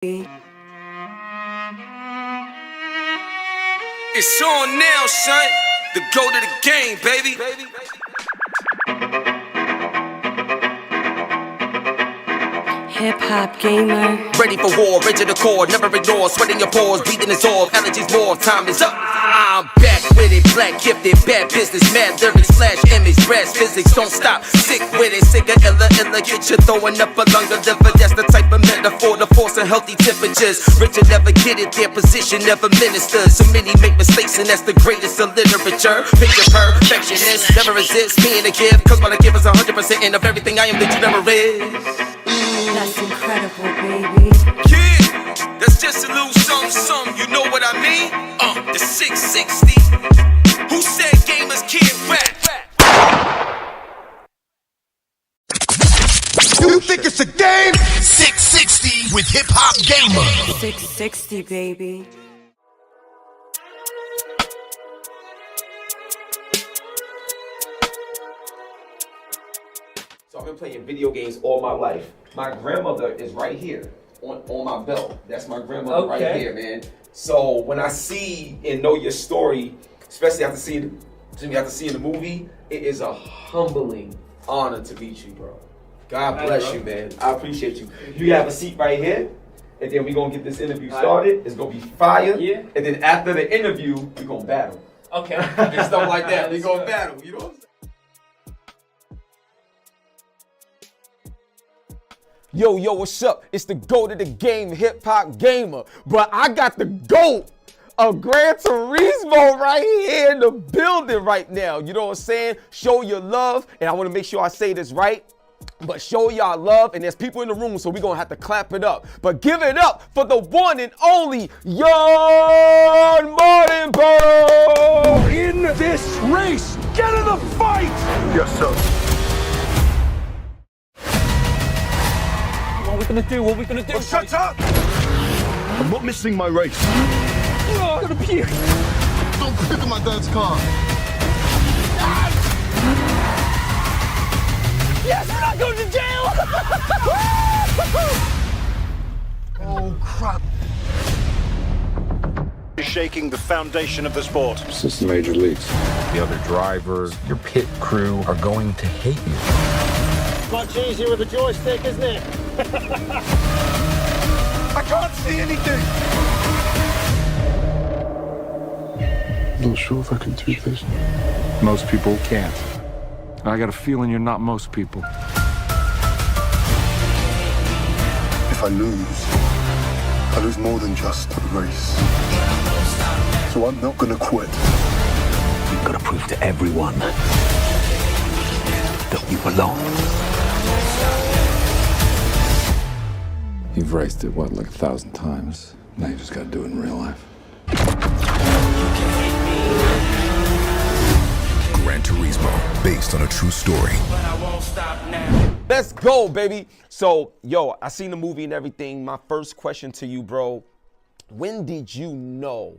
It's on now, son. The go to the game, baby. HipHopGamer. Ready for war, ready to core, never ignore, sweating your pores, breathing is all, allergies more, time is up. I'm back with it, black gifted, bad business, mad lyrics, slash image, brass physics, don't stop, sick with it, sick of illa, get you throwing up a lung of liver, that's the type of metaphor, the force of healthy temperatures, Richard never get it, their position never ministers, so many make mistakes and that's the greatest of literature, picture perfectionist, never resist, me and a gift, cause what I give is 100% of everything I am that you never is. That's incredible, baby. Kid, that's just a little something, you know what I mean? The 660. Who said gamers can't rap? You think it's a game? 660 with HipHopGamer. 660, baby. So I've been playing video games all my life. My grandmother is right here on my belt. That's my grandmother right here, man. So when I see and know your story, especially after seeing the movie, it is a humbling honor to meet you, bro. God bless you, man. I appreciate you. You have a seat right here, and then we're gonna get this interview started. It's gonna be fire. Yeah. And then after the interview, we're gonna battle. Okay. And stuff like that. We're gonna battle, you know what I'm saying? Yo, what's up? It's the GOAT of the game, HipHopGamer. But I got the GOAT of Gran Turismo right here in the building right now. You know what I'm saying? Show your love, and I want to make sure I say this right. But show y'all love, and there's people in the room, so we're going to have to clap it up. But give it up for the one and only Jann Mardenborough! In this race, get in the fight! Yes, sir. What are we gonna do? Well, shut up! I'm not missing my race. Oh, I'm gonna puke. Don't pick up my dad's car. Yes, we're not going to jail! Oh, crap. Shaking the foundation of the sport. Since the major leagues. The other drivers, your pit crew are going to hate you. Much easier with a joystick, isn't it? I can't see anything! I'm not sure if I can do this. Most people can't. I got a feeling you're not most people. If I lose more than just a race. So I'm not gonna quit. You've got to prove to everyone that you belong. You've raced it, what, like 1,000 times? Now you just gotta do it in real life. Gran Turismo, based on a true story. Let's go, baby. So, yo, I seen the movie and everything. My first question to you, bro, when did you know,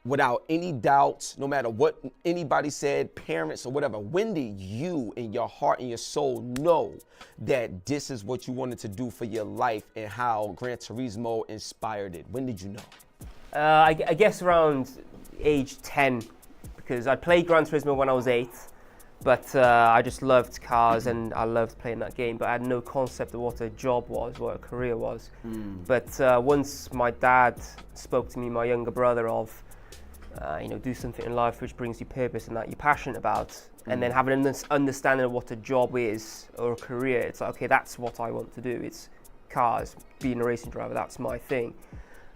without any doubts, no matter what anybody said, parents or whatever, when did you in your heart and your soul know that this is what you wanted to do for your life and how Gran Turismo inspired it? When did you know? I guess around age 10, because I played Gran Turismo when I was 8, but I just loved cars and I loved playing that game, but I had no concept of what a job was, what a career was. But once my dad spoke to me, my younger brother, of do something in life which brings you purpose and that you're passionate about, and then having an understanding of what a job is or a career, it's like, okay, that's what I want to do. It's cars, being a racing driver, that's my thing.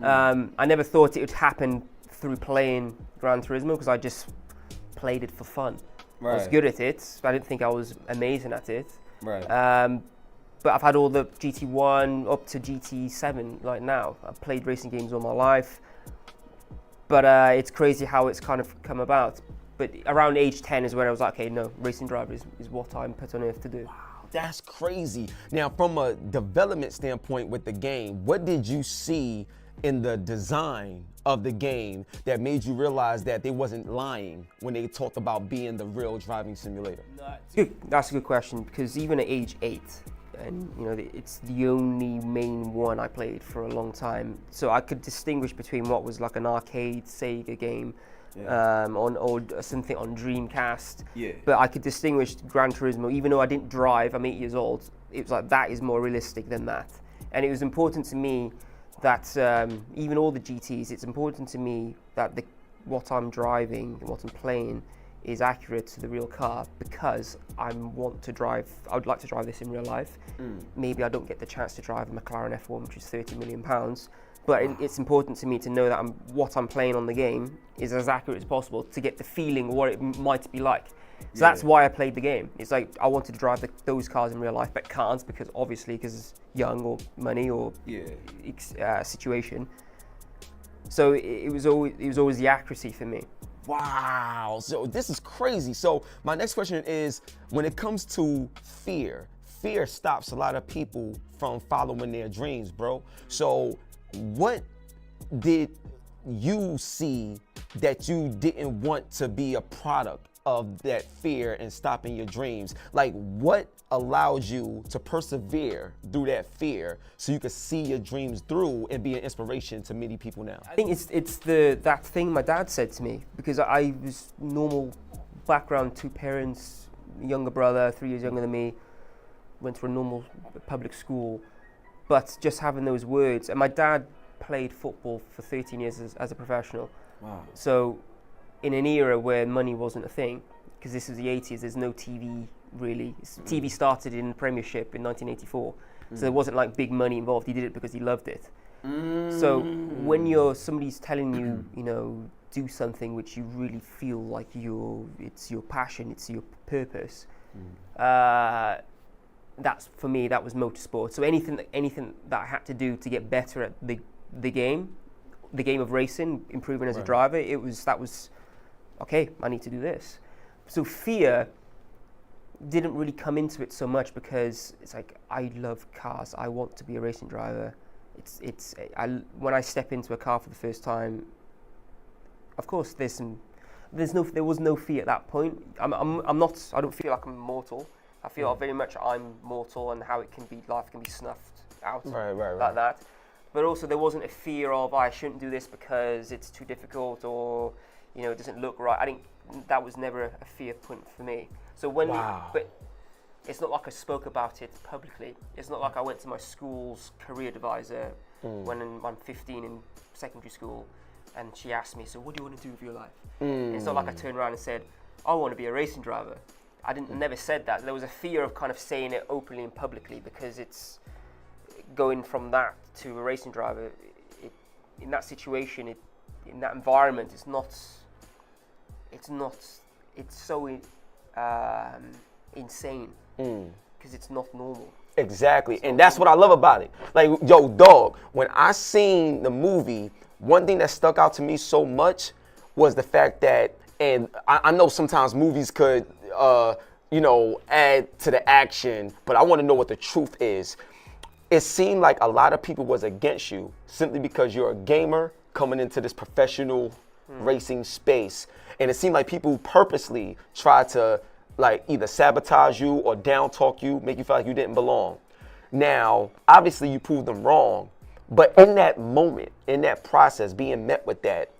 I never thought it would happen through playing Gran Turismo, because I just played it for fun. I was good at it. I didn't think I was amazing at it. But I've had all the GT1 up to GT7 like now. I've played racing games all my life. But it's crazy how it's kind of come about. But around age 10 is when I was like, okay, no, racing driver is what I'm put on earth to do. Wow, that's crazy. Now, from a development standpoint with the game, what did you see in the design of the game that made you realize that they wasn't lying when they talked about being the real driving simulator? That's a good question, because even at age 8, and it's the only main one I played for a long time. So I could distinguish between what was like an arcade Sega game, or something on Dreamcast. Yeah. But I could distinguish Gran Turismo, even though I didn't drive. I'm 8 years old. It was like that is more realistic than that, and it was important to me that even all the GTs, it's important to me that what I'm driving and what I'm playing is accurate to the real car, because I would like to drive this in real life. Maybe I don't get the chance to drive a McLaren F1, which is £30 million, but it's important to me to know that what I'm playing on the game is as accurate as possible to get the feeling of what it might be like. So that's why I played the game. It's like I wanted to drive those cars in real life, but can't because it's young or money or situation. So it was always the accuracy for me. Wow, so this is crazy. So my next question is, when it comes to fear stops a lot of people from following their dreams, bro. So what did you see that you didn't want to be a product of that fear and stopping your dreams? Like, what allowed you to persevere through that fear so you could see your dreams through and be an inspiration to many people now? I think it's that thing my dad said to me, because I was normal background, 2 parents, younger brother, 3 years younger than me, went to a normal public school, but just having those words, and my dad played football for 13 years as a professional. Wow. So in an era where money wasn't a thing, because this was the 80s, there's no TV really. TV started in the Premiership in 1984, so there wasn't like big money involved. He did it because he loved it. So when somebody's telling you, do something which you really feel like it's your passion, it's your purpose, that's, for me, that was motorsport. So anything that I had to do to get better at the game of racing, improving as a driver, that was okay, I need to do this. So fear didn't really come into it so much, because it's like, I love cars, I want to be a racing driver. When I step into a car for the first time, of course there was no fear at that point. I don't feel like I'm mortal. I feel very much I'm mortal, and how life can be snuffed out like that. But also there wasn't a fear of, I shouldn't do this because it's too difficult, or it doesn't look right. I think that was never a fear point for me. So but it's not like I spoke about it publicly. It's not like I went to my school's career advisor when I'm 15 in secondary school, and she asked me, so what do you want to do with your life? It's not like I turned around and said, I want to be a racing driver. I never said that. There was a fear of kind of saying it openly and publicly, because it's going from that to a racing driver. In that situation, in that environment, it's so insane, because it's not normal. Exactly, and that's what I love about it. Like, yo, dog, when I seen the movie, one thing that stuck out to me so much was the fact that, and I know sometimes movies could, add to the action, but I want to know what the truth is. It seemed like a lot of people was against you simply because you're a gamer coming into this professional racing space. And it seemed like people purposely tried to like either sabotage you or down talk you, make you feel like you didn't belong. Now, obviously you proved them wrong, but in that moment, in that process, being met with that,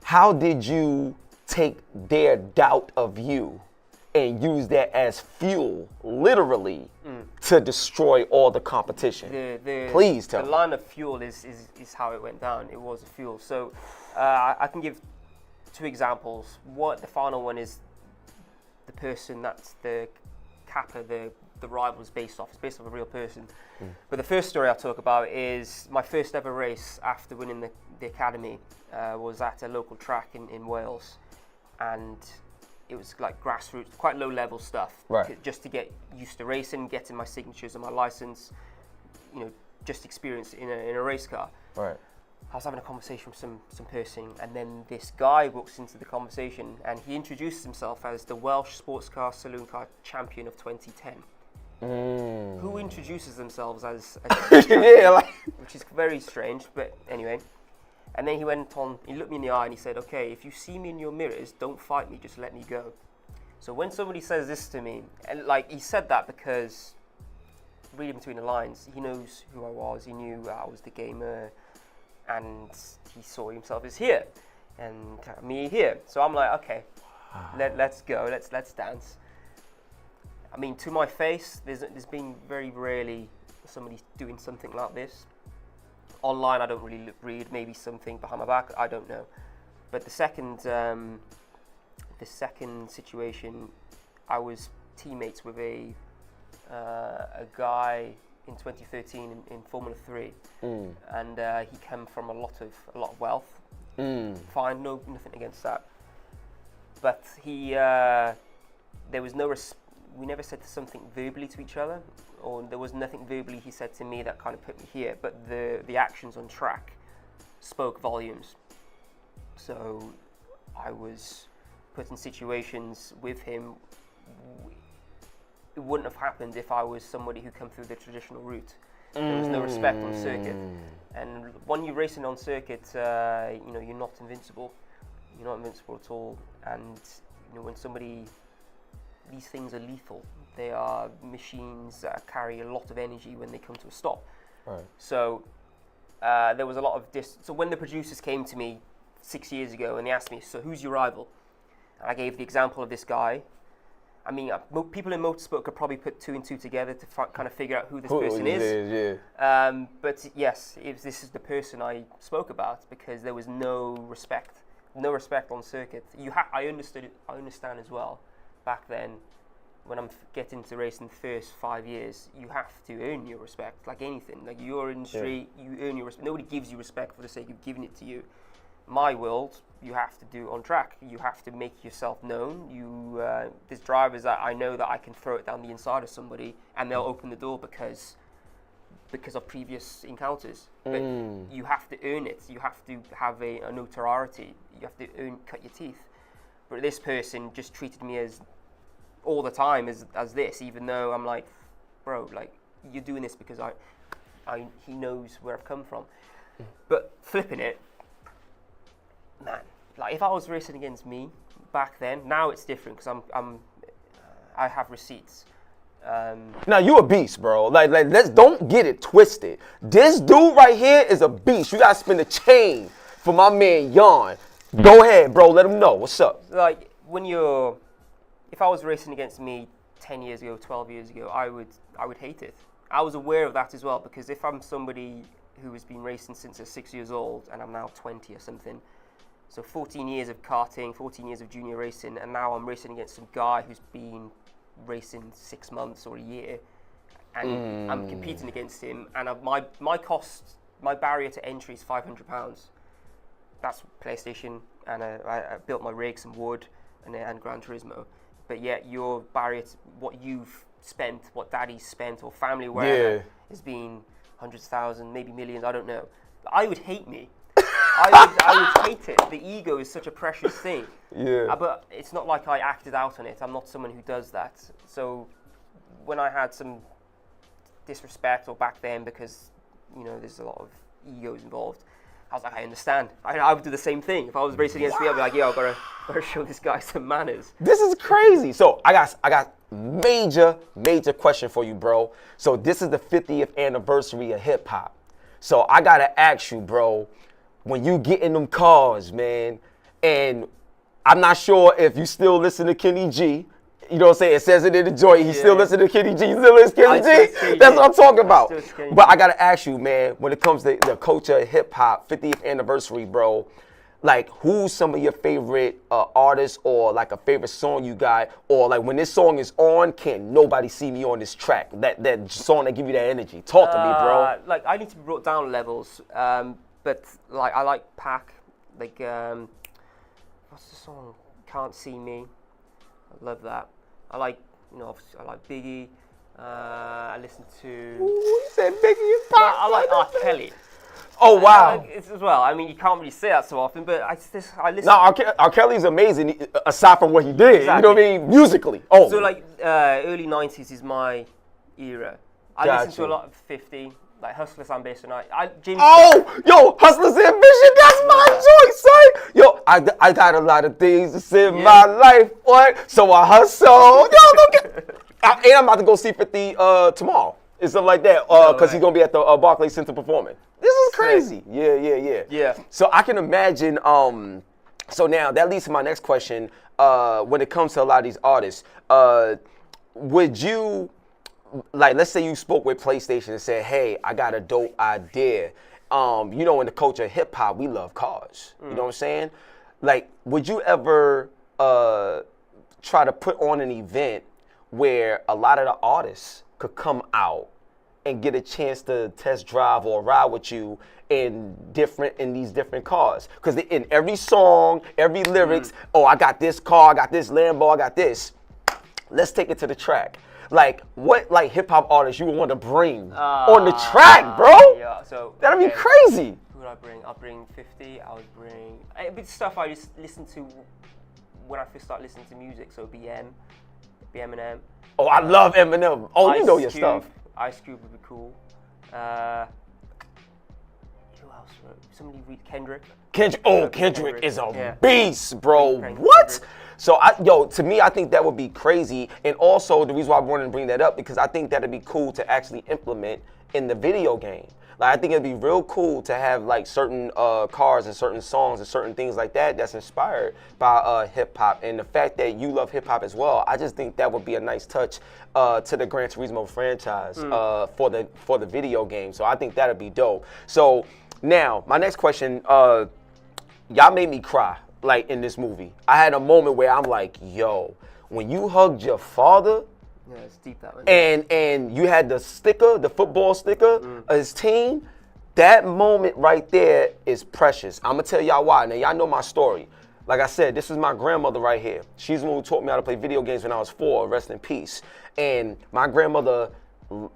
how did you take their doubt of you and use that as fuel, literally, to destroy all the competition? Please tell me. The line of fuel is how it went down. It was a fuel. So I can give 2 examples. The final one is the person that's the capper, the rival is based off. It's based off a real person. But the first story I'll talk about is my first ever race after winning the academy was at a local track in Wales. And it was like grassroots, quite low level stuff, just to get used to racing, getting my signatures on my license, just experience in a race car. Right. I was having a conversation with some person, and then this guy walks into the conversation, and he introduced himself as the Welsh sports car saloon car champion of 2010. Who introduces themselves as which is very strange, but anyway. And then he went on, he looked me in the eye and he said, okay, if you see me in your mirrors, don't fight me, just let me go. So when somebody says this to me, and like he said that because reading between the lines, he knows who I was. He knew I was the gamer, and he saw himself as here, and me here. So I'm like, okay, let's go. Let's dance. I mean, to my face, there's been very rarely somebody doing something like this. Online, I don't really read. Maybe something behind my back. I don't know. But the second situation, I was teammates with a guy in 2013 in Formula 3, and he came from a lot of wealth. Fine, nothing against that. But he, there was no we never said something verbally to each other, or there was nothing verbally he said to me that kind of put me here. But the actions on track spoke volumes. So I was put in situations with him. It wouldn't have happened if I was somebody who come through the traditional route. There was no respect on circuit, and when you're racing on circuit, you're not invincible. You're not invincible at all. And when these things are lethal. They are machines that carry a lot of energy when they come to a stop. Right. So there was a lot of so when the producers came to me 6 years ago and they asked me, so who's your rival? And I gave the example of this guy. I mean, people in motorsport could probably put 2 and 2 together to kind of figure out who this person is. But yes, this is the person I spoke about, because there was no respect on circuit. I understand as well. Back then, when I'm getting to racing the first 5 years, you have to earn your respect, like anything. Like your industry, you earn your respect. Nobody gives you respect for the sake of giving it to you. My world, you have to do on track. You have to make yourself known. There's drivers that I know that I can throw it down the inside of somebody and they'll open the door because of previous encounters. But you have to earn it. You have to have a notoriety. You have to cut your teeth. But this person just treated me as all the time as this, even though I'm like, bro, like, you're doing this because he knows where I've come from. But flipping it, man, like, if I was racing against me back then, now it's different because I have receipts. Now you a beast, bro. Like let's don't get it twisted. This dude right here is a beast. You gotta spin the chain for my man Jann. Go ahead, bro. Let him know what's up. Like if I was racing against me 10 years ago, 12 years ago, I would hate it. I was aware of that as well, because if I'm somebody who has been racing since they're 6 years old and I'm now 20 or something, so 14 years of karting, 14 years of junior racing, and now I'm racing against some guy who's been racing 6 months or a year, and I'm competing against him, and my barrier to entry is £500. That's PlayStation, and I built my rig, some wood, and Gran Turismo. But yet your barrier to what you've spent, what daddy's spent, or family, wherever, has been hundreds of thousands, maybe millions, I don't know. I would hate me. I would hate it. The ego is such a precious thing. But it's not like I acted out on it. I'm not someone who does that. So when I had some disrespect, or back then, because there's a lot of egos involved, I was like, I understand. I would do the same thing. If I was racing against me, I'd be like, yeah, I've got to show this guy some manners. This is crazy. So I got major question for you, bro. So this is the 50th anniversary of hip hop. So I gotta ask you, bro, when you get in them cars, man, and I'm not sure if you still listen to Kenny G. You know what I'm saying? It says it in the joint. He still listen to Kenny G. He still listens to Kenny G. That's what I'm talking about. But I got to ask you, man, when it comes to the culture of hip-hop, 50th anniversary, bro, like, who's some of your favorite artists, or like a favorite song you got, or like when this song is on, can't nobody see me on this track? That song that give you that energy. Talk to me, bro. Like, I need to be brought down levels. But like, I like Pac. Like, what's the song? Can't See Me. I love that. I like, I like Biggie. I listen to. Ooh, you said Biggie and Pac. I like R. Kelly. Oh wow! As well. I mean, you can't really say that so often, but I listen. No, R. Kelly's amazing. Aside from what he did, exactly. You know what I mean, musically. Oh. So like, early '90s is my era. I listen to a lot of 50. Like Hustler's Ambition. Yo, Hustler's Ambition, that's my joint, son. Yo, I got a lot of things to say in my life, what? So I hustle. Yo, don't get. And I'm about to go see 50 tomorrow. It's something like that. Because he's gonna be at the Barclays Center performing. This is crazy. Yeah. So I can imagine. So now that leads to my next question. When it comes to a lot of these artists, would you, like, let's say you spoke with PlayStation and said, "Hey, I got a dope idea." You know, in the culture of hip hop, we love cars. You know what I'm saying? Like, would you ever try to put on an event where a lot of the artists could come out and get a chance to test drive or ride with you in these different cars? Because in every song, every lyrics, oh, I got this car, I got this Lambo, I got this. Let's take it to the track. Like, what hip hop artists you would want to bring on the track, bro? Yeah, so that'd be crazy. Who would I bring? I'll bring 50. I would bring a bit of stuff I just listened to when I first started listening to music. So Eminem. Oh, I love Eminem. Oh, you know your stuff. Ice Cube would be cool. Who else? Somebody read Kendrick. Kendrick is a beast, bro. What? So, to me, I think that would be crazy. And also, the reason why I wanted to bring that up, because I think that'd be cool to actually implement in the video game. Like, I think it'd be real cool to have, like, certain cars and certain songs and certain things like that that's inspired by hip-hop. And the fact that you love hip-hop as well, I just think that would be a nice touch to the Gran Turismo franchise for the video game. So I think that'd be dope. So now, my next question, y'all made me cry, like, in this movie. I had a moment where I'm like, yo, when you hugged your father, yeah, it's deep that way. And you had the sticker, the football sticker of his team, that moment right there is precious. I'm going to tell y'all why. Now, y'all know my story. Like I said, this is my grandmother right here. She's the one who taught me how to play video games when I was 4, rest in peace. And my grandmother,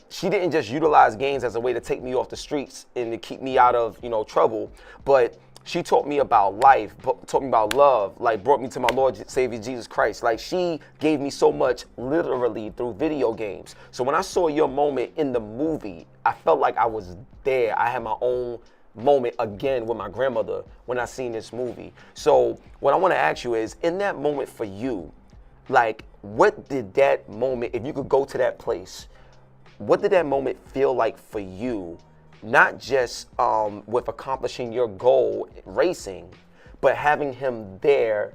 she didn't just utilize games as a way to take me off the streets and to keep me out of, trouble, but she taught me about life, taught me about love, like brought me to my Lord Savior Jesus Christ. Like, she gave me so much literally through video games. So when I saw your moment in the movie, I felt like I was there. I had my own moment again with my grandmother when I seen this movie. So what I want to ask you is, in that moment for you, like, what did that moment, if you could go to that place, what did that moment feel like for you? Not just with accomplishing your goal, racing, but having him there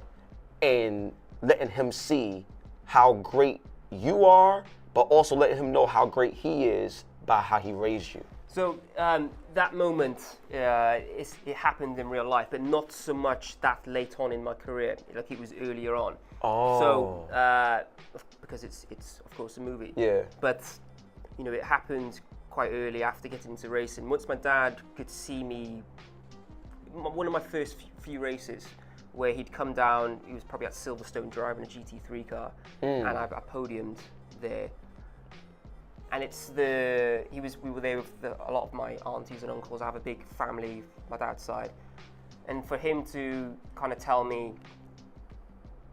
and letting him see how great you are, but also letting him know how great he is by how he raised you. So that moment, it happened in real life, but not so much that late on in my career, like it was earlier on. Oh. So, because it's of course a movie. Yeah. But, it happened quite early after getting into racing. Once my dad could see me, one of my first few races, where he'd come down, he was probably at Silverstone driving a GT3 car, and I podiumed there. And we were there with a lot of my aunties and uncles. I have a big family, my dad's side. And for him to kind of tell me,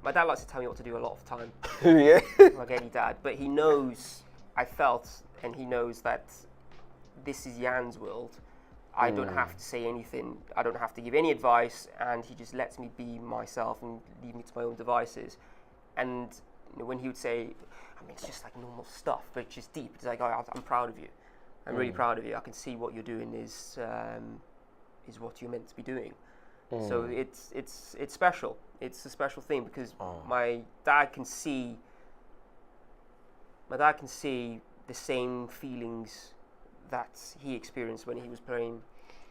my dad likes to tell me what to do a lot of the time. Yeah. Like any dad, but he knows, I felt, and he knows that this is Jann's world. I don't have to say anything. I don't have to give any advice, and he just lets me be myself and leave me to my own devices. And when he would say, it's just like normal stuff, but it's just deep. It's like, I'm proud of you. I'm really proud of you. I can see what you're doing is what you're meant to be doing. So it's special. It's a special thing because my dad can see the same feelings that he experienced when he was playing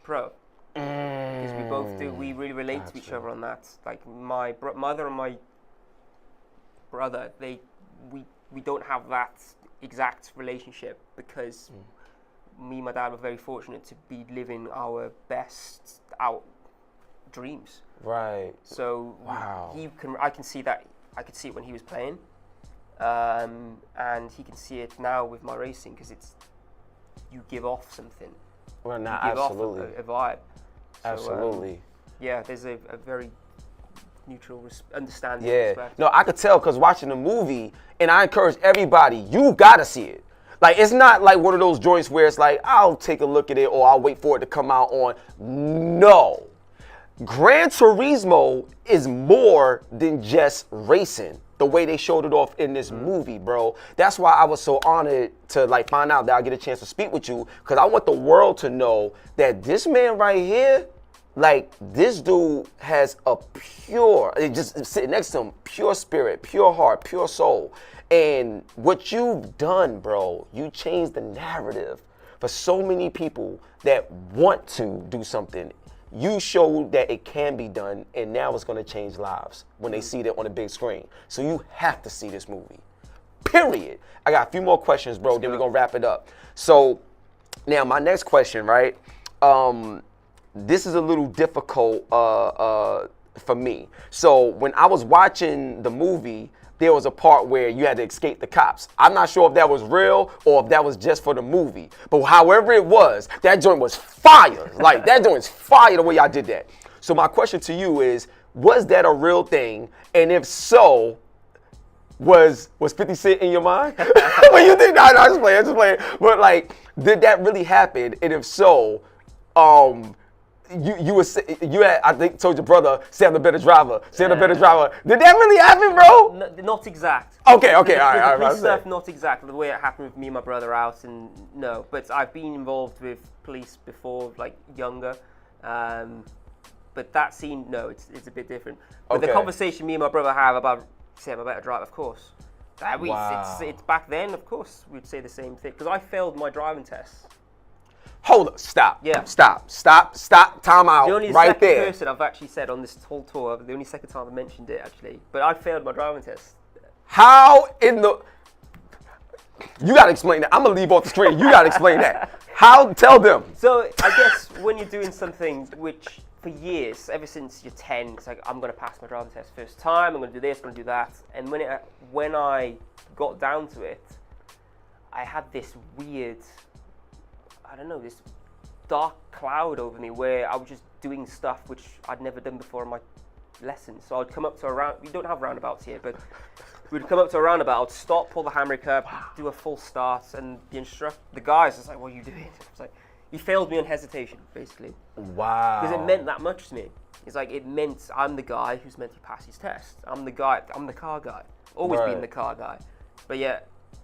pro. Because we both do. We really relate to each other on that. Like my mother and my brother, we don't have that exact relationship because me and my dad were very fortunate to be living our best out dreams. Right. So wow. I can see that. I could see it when he was playing, and he can see it now with my racing because you give off something. Well, no, you give absolutely. off a vibe. So, absolutely. Yeah, there's a very neutral understanding. Yeah. Respect. No, I could tell because watching the movie, and I encourage everybody, you gotta see it. Like, it's not like one of those joints where it's like, I'll take a look at it or I'll wait for it to come out on. No. Gran Turismo is more than just racing. The the way they showed it off in this movie, bro. That's why I was so honored to like find out that I get a chance to speak with you, because I want the world to know that this man right here, like, this dude has a pure, just sitting next to him, pure spirit, pure heart, pure soul. And what you've done, bro, you changed the narrative for so many people that want to do something. You showed that it can be done, and now it's gonna change lives when they see that on the big screen. So you have to see this movie, period. I got a few more questions, bro, then we're gonna wrap it up. So now my next question, right? This is a little difficult for me. So when I was watching the movie, there was a part where you had to escape the cops. I'm not sure if that was real or if that was just for the movie. But however it was, that joint was fire. Like, that joint's fire the way y'all did that. So my question to you is, was that a real thing? And if so, was 50 Cent in your mind? When you think, no, I'm just playing. But like, did that really happen? And if so, you had, I think, told your brother, Sam the better driver. Sam the better driver. Did that really happen, bro? Not exact. Okay, all right. Police stuff, not exactly the way it happened with me and my brother out, and no. But I've been involved with police before, like younger. But that scene, no, it's a bit different. But the conversation me and my brother have about Sam, I better drive, of course. It's back then, of course, we'd say the same thing. Because I failed my driving test. Hold up, stop. Yeah. Stop, time out, the only right there. second person I've actually said on this whole tour, the only second time I mentioned it, actually. But I failed my driving test. How in the... You gotta explain that. I'm gonna leave off the screen. You gotta explain that. How? Tell them. So, I guess when you're doing something which, for years, ever since you're 10, it's like, I'm gonna pass my driving test first time, I'm gonna do this, I'm gonna do that. And when I got down to it, I had this weird... I don't know, this dark cloud over me where I was just doing stuff which I'd never done before in my lessons. So I'd come up to a round, we don't have roundabouts here, but we'd come up to a roundabout, I'd stop, pull the handbrake up, do a full start, and the guys was like, what are you doing? It's like, he failed me on hesitation, basically. Wow. Because it meant that much to me. It's like, it meant I'm the guy who's meant to pass his test. I'm the car guy. Always been the car guy. But yeah,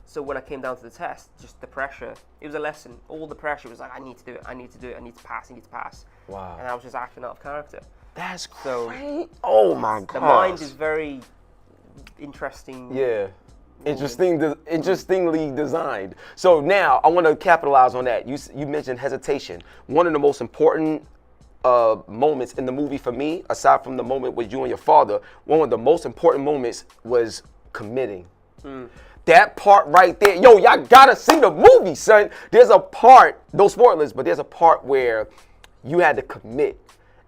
so when I came down to the test, just the pressure, it was a lesson. All the pressure was like, I need to do it, I need to do it, I need to pass. Wow. And I was just acting out of character. That's great. Oh my God. The mind is very interesting. Yeah. Interestingly designed. So now I want to capitalize on that. You mentioned hesitation. One of the most important moments in the movie for me, aside from the moment with you and your father, one of the most important moments was committing. That part right there, yo, y'all gotta see the movie, son. There's a part, no spoilers, but there's a part where you had to commit.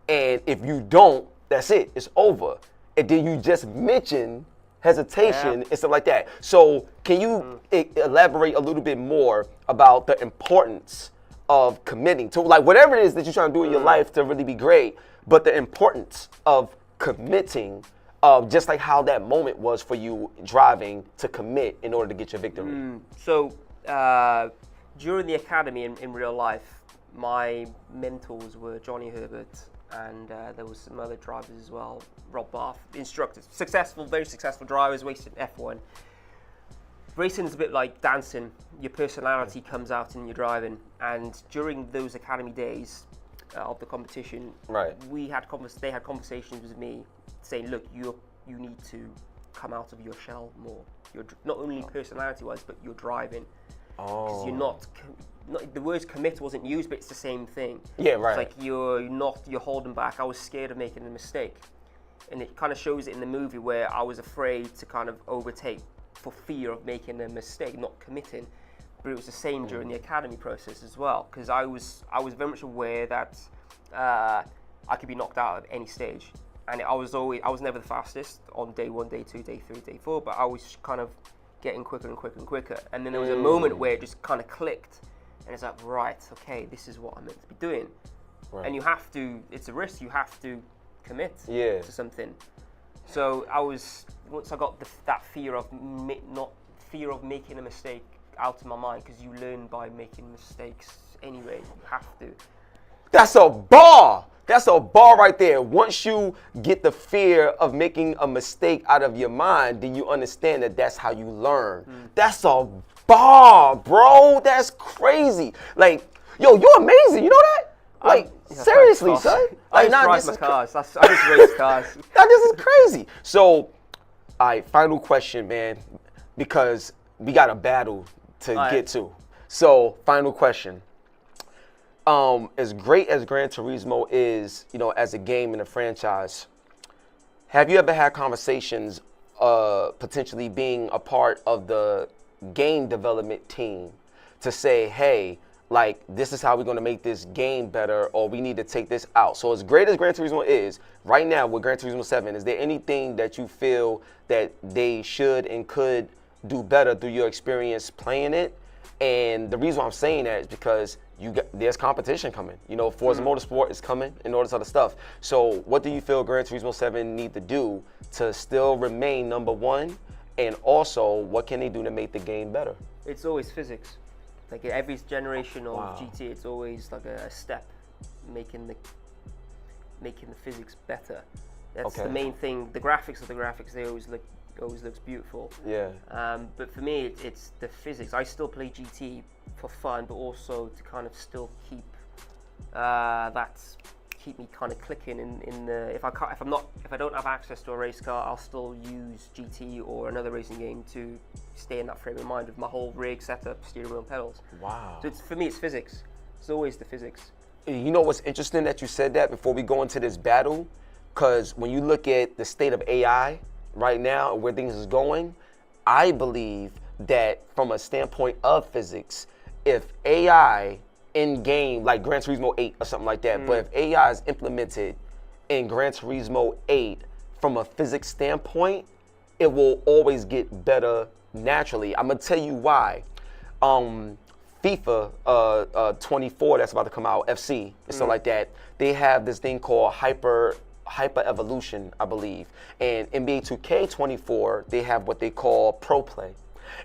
And if you don't, that's it, it's over. And then you just mentioned hesitation and stuff like that. So can you elaborate a little bit more about the importance of committing to, like, whatever it is that you're trying to do in your life to really be great, but the importance of committing, just like how that moment was for you driving to commit in order to get your victory. So during the academy in real life, my mentors were Johnny Herbert, and there was some other drivers as well, Rob Bath, instructors, very successful drivers, racing F1. Racing is a bit like dancing. Your personality comes out in your driving, and during those academy days of the competition, they had conversations with me saying, look, you need to come out of your shell more. You're not only personality-wise, but you're driving. Because you're not, the word commit wasn't used, but it's the same thing. Yeah, right. It's like you're holding back. I was scared of making a mistake. And it kind of shows it in the movie where I was afraid to kind of overtake for fear of making a mistake, not committing. But it was the same during the academy process as well, because I was very much aware that I could be knocked out at any stage. And I was never the fastest on day 1, day 2, day 3, day 4, but I was kind of getting quicker and quicker and quicker. And then there was a moment where it just kind of clicked, and it's like, right, okay, this is what I'm meant to be doing. Right. And you have to, it's a risk, you have to commit to something. So once I got that fear of making a mistake out of my mind, because you learn by making mistakes anyway, you have to. That's a bar. That's a bar right there. Once you get the fear of making a mistake out of your mind, then you understand that that's how you learn. That's a bar, bro. That's crazy. Like, yo, you're amazing. You know that? Like, seriously, son. I Like, just drive my cars. I just race cars. Now, this is crazy. So, all right, final question, man, because we got a battle to get to. So, final question. As great as Gran Turismo is, you know, as a game and a franchise, have you ever had conversations potentially being a part of the game development team to say, hey, like, this is how we're going to make this game better, or we need to take this out? So as great as Gran Turismo is, right now with Gran Turismo 7, is there anything that you feel that they should and could do better through your experience playing it? And the reason why I'm saying that is because there's competition coming. You know, Forza Motorsport is coming and all this other stuff. So what do you feel Gran Turismo 7 need to do to still remain #1? And also, what can they do to make the game better? It's always physics. Like every generation of GT, it's always like a step, making the physics better. That's the main thing. The graphics are the graphics. They always looks beautiful. Yeah. But for me, it's the physics. I still play GT for fun, but also to kind of still keep keep me kind of clicking in the. If I don't have access to a race car, I'll still use GT or another racing game to stay in that frame of mind with my whole rig setup, steering wheel, and pedals. Wow. So for me, it's physics. It's always the physics. You know what's interesting that you said that before we go into this battle? Because when you look at the state of AI right now and where things is going, I believe that from a standpoint of physics, if AI in game, like Gran Turismo 8 or something like that, but if AI is implemented in Gran Turismo 8 from a physics standpoint, it will always get better naturally. I'm gonna tell you why. FIFA 24 that's about to come out, FC and stuff like that, they have this thing called hyper evolution, I believe. And NBA 2K24, they have what they call Pro Play.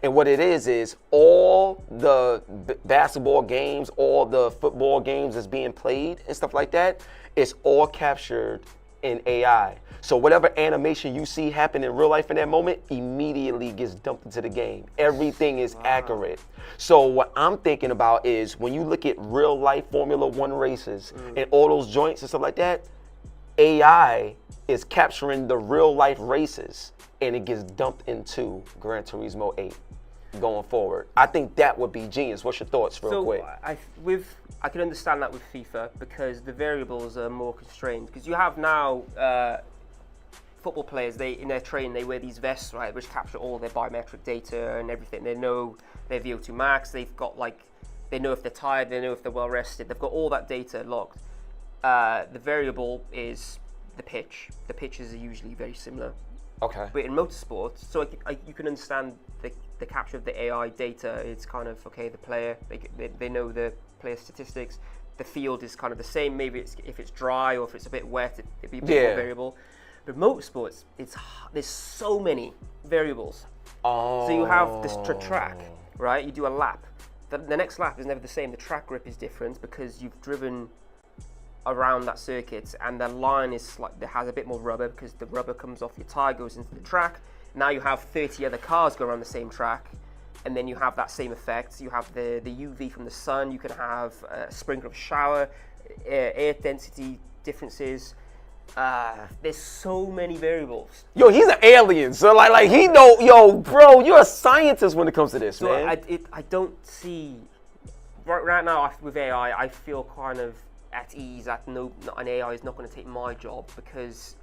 And what it is all the basketball games, all the football games that's being played and stuff like that, it's all captured in AI. So whatever animation you see happen in real life in that moment immediately gets dumped into the game. Everything is accurate. So what I'm thinking about is when you look at real life Formula 1 races and all those joints and stuff like that, AI is capturing the real life races and it gets dumped into Gran Turismo 8 going forward. I think that would be genius. What's your thoughts real quick? I can understand that with FIFA because the variables are more constrained. Because you have now football players, in their training, they wear these vests, right, which capture all their biometric data and everything. They know their VO2 max, they've got they know if they're tired, they know if they're well rested, they've got all that data locked. The variable is the pitch. The pitches are usually very similar. Okay. But in motorsports, so you can understand the capture of the AI data. It's kind of, okay, the player, they know the player statistics. The field is kind of the same. Maybe if it's dry or if it's a bit wet, it'd be a bit more variable. But motorsports, there's so many variables. So you have this track, right? You do a lap. The next lap is never the same. The track grip is different because you've driven around that circuit and the line is has a bit more rubber because the rubber comes off your tire, goes into the track. Now you have 30 other cars go around the same track, and then you have that same effect. You have the UV from the sun, you can have a sprinkle of shower, air density differences. There's so many variables. Yo, he's an alien, so like he know, yo, bro, you're a scientist when it comes to this, man. I don't see, right now with AI, I feel kind of at ease that an AI is not going to take my job because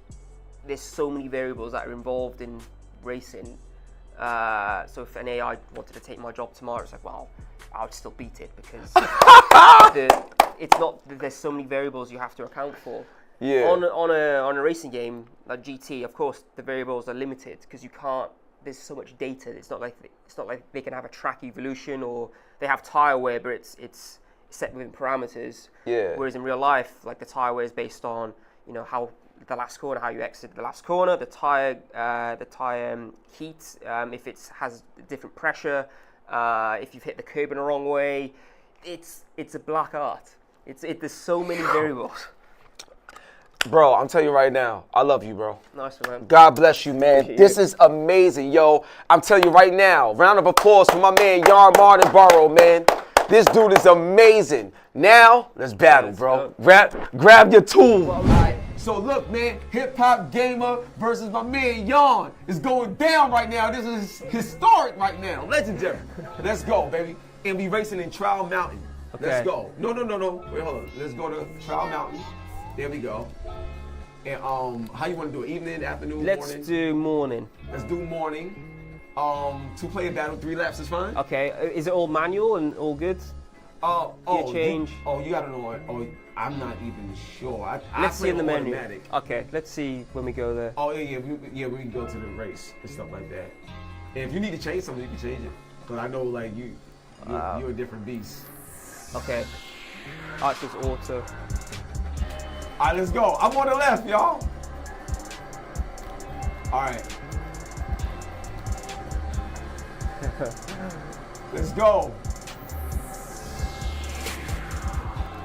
there's so many variables that are involved in racing. So if an AI wanted to take my job tomorrow, it's like, well, I would still beat it because it's not. There's so many variables you have to account for. Yeah. On a racing game like GT, of course, the variables are limited because you can't. There's so much data. It's not like they can have a track evolution or they have tire wear, but it's set within parameters. Yeah. Whereas in real life, like the tire wear is based on how the last corner, how you exit the last corner, the tire heat, if it has different pressure, if you've hit the curb in the wrong way, it's a black art. There's so many variables. Bro, I'm telling you right now, I love you, bro. Nice one, man. God bless you, man. This is amazing, yo. I'm telling you right now, round of applause for my man, Jann Mardenborough, man. This dude is amazing. Now, let's battle, bro. Grab your tool. All right. So look, man, Hip Hop Gamer versus my man Jann is going down right now. This is historic right now. Legendary. Let's go, baby. And we racing in Trial Mountain. Okay. Let's go. No. Wait, hold on. Let's go to Trial Mountain. There we go. And how you want to do it? Evening, afternoon, morning? Let's do morning. Let's do morning. 2-player battle, 3 laps is fine. Okay. Is it all manual and all good? Gear change. You gotta know it. Oh, I'm not even sure. Let's see in the menu. Automatic. Okay, let's see when we go there. Oh yeah, we can go to the race and stuff like that. And if you need to change something, you can change it. But I know like you're a different beast. Okay. Alright, so it's auto. Alright, let's go. I'm on the left, y'all. Alright. Let's go.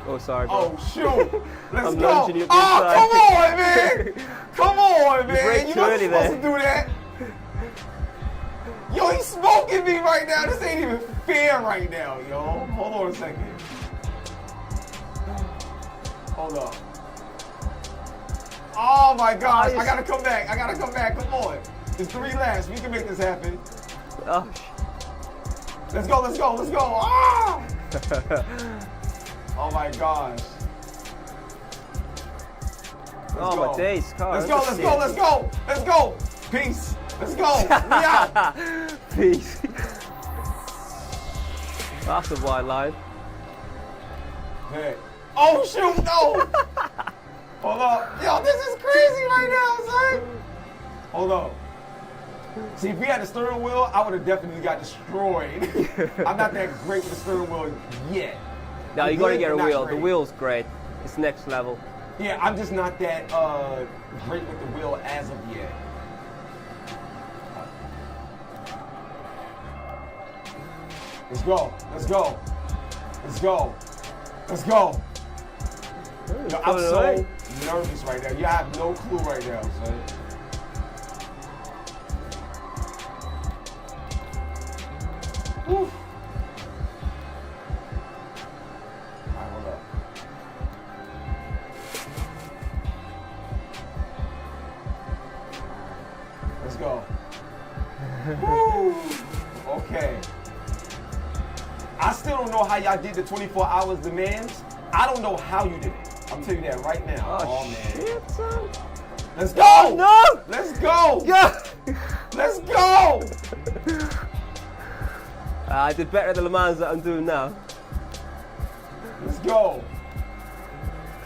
Oh, sorry, bro. Oh, shoot. Let's I'm go. lunging you Oh, inside. come on, man. Come on, man. braked You too wasn't early supposed there. to do that. Yo, he's smoking me right now. This ain't even fair right now, yo. Hold on a second. Hold up. Oh, my gosh. I got to come back. Come on. It's 3 laps. We can make this happen. Oh, Let's go. Ah! Oh my gosh. oh my days, car. Let's go. Peace. Let's go. We out. Peace. That's a wide line. Hey. Oh shoot, no. Hold up. Yo, this is crazy right now, son. Hold up. See, if we had the steering wheel, I would have definitely got destroyed. I'm not that great with the steering wheel yet. No, you gotta get a wheel. Great. The wheel's great. It's next level. Yeah, I'm just not that great with the wheel as of yet. Let's go. Yo, I'm so nervous right now. You have no clue right now, son. Whew. All right, hold up. Let's go. Woo. Okay. I still don't know how y'all did the 24 hours demands. I don't know how you did it. I'm telling you that right now. Oh man. Shit, son. Let's go. No! Let's go. Yeah! Let's go. I did better than the Mans that I'm doing now. Let's go.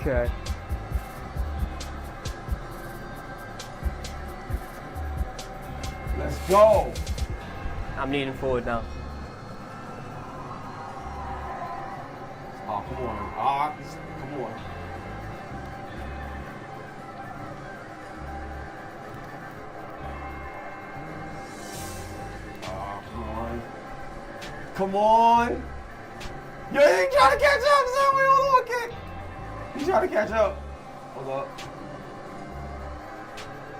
Okay. Let's go. I'm leaning forward now. Oh, come on. Ah, come on. Oh, come on. Come on. Yo, you trying to catch up, son. Wait, hold on, okay. You trying to catch up. Hold up.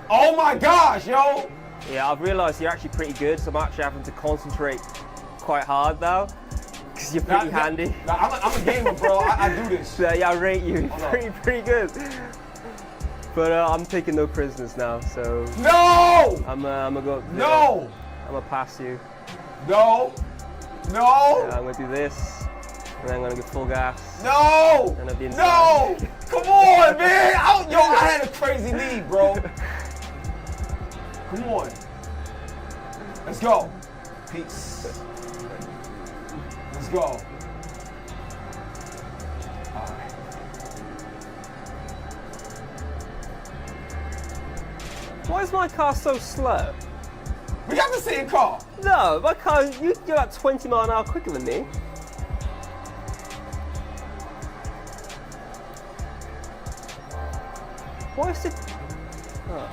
Oh my gosh, yo. Yeah, I've realised you're actually pretty good, so I'm actually having to concentrate quite hard now. Because you're pretty handy. I'm a gamer, bro. I do this. So, yeah, I rate you. Pretty good. But I'm taking no prisoners now, so. No! I'm gonna go. No! I'm gonna pass you. No! No! Yeah, I'm gonna do this, and then I'm gonna go full gas. No! And I'll be No! inside. Come on, man! I had a crazy lead, bro. Come on. Let's go. Peace. Let's go. All right. Why is my car so slow? We got the same car. No, my car, you're like 20 miles an hour quicker than me. Why is it? Oh.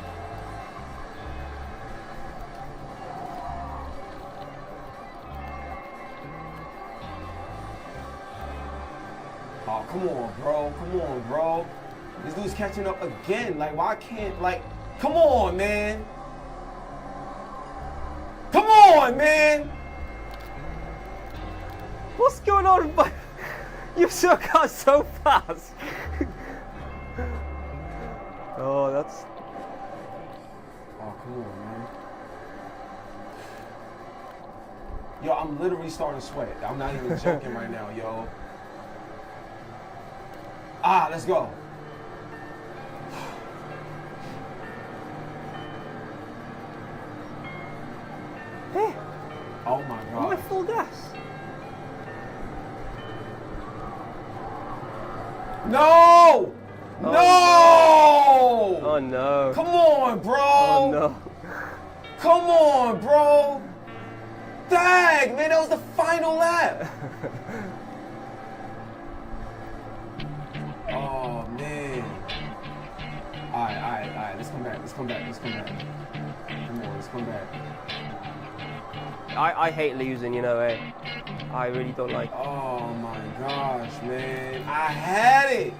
Oh, come on, bro. Come on, bro. This dude's catching up again. Like, why can't, like, come on, man. Come on, man. What's going on? You suck out so fast. Oh, that's... Oh, come on, man. Yo, I'm literally starting to sweat. I'm not even joking right now, yo. Ah, let's go. Hey, Oh my am I God. full gas? No! No! Oh no. Come on, bro. Oh no. Come on, bro. Dang, man, that was the final lap. Oh, man. All right. Let's come back. Come on, let's come back. I hate losing, you know, eh? I really don't like. Oh, my gosh, man. I had it.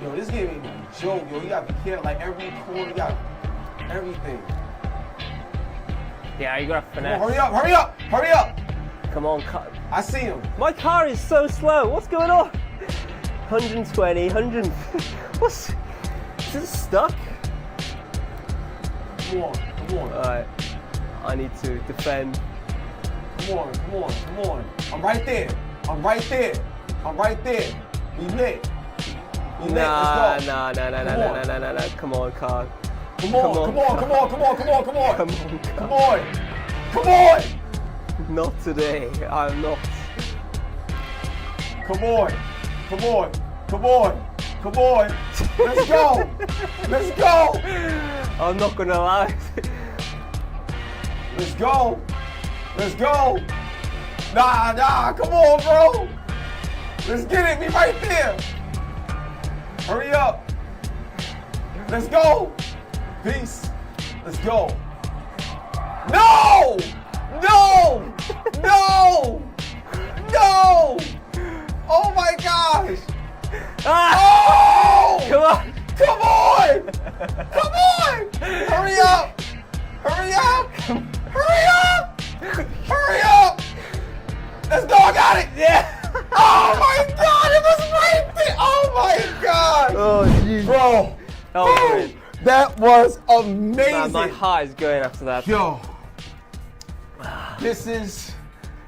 Yo, this game ain't no joke, yo. You gotta be careful. Like, every corner, you got everything. Yeah, you gotta finesse. Come on, hurry up! Come on, I see him. my car is so slow. What's going on? 120, 100. What's? Is it stuck? Come on. Alright. I need to defend. Come on. I'm right there. We lit. Nah. Let's go. Come on, car. Come on. Not today. I'm not. Come on. Let's go. I'm not gonna allow it. Let's go. Nah, come on, bro. Let's get it. Me right there. Hurry up. Let's go. Peace. Let's go. No! Oh my gosh. Oh! Come on! Hurry up! Let's go, I got it! Yeah! Oh my God, it was right there! Oh my God! Oh, jeez. Bro, That was great. that was Man, amazing! my heart is going after that. Yo, this is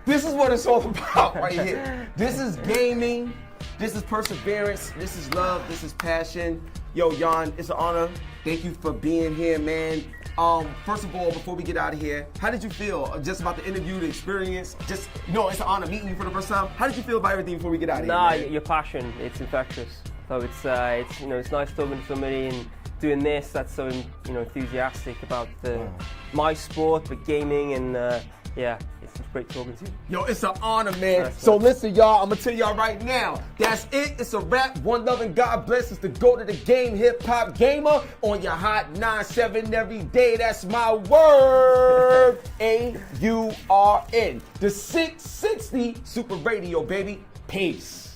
what it's all about right here. This is gaming, this is perseverance, this is love, this is passion. Yo, Jann, it's an honor. Thank you for being here, man. First of all, before we get out of here, how did you feel just about the interview, the experience? Just, it's an honor meeting you for the first time. How did you feel about everything before we get out of here? Man? Your passion, it's infectious. So it's nice talking to somebody and doing this that's so enthusiastic about my sport, but gaming, and it's great talking to you. Yo, it's an honor, man. So listen, y'all, I'm gonna tell y'all right now. That's it. It's a wrap. One love and God bless. It's the GOAT of the game, hip hop gamer, on your hot 9-7 every day. That's my word. AURN. The 660 Super Radio, baby. Peace.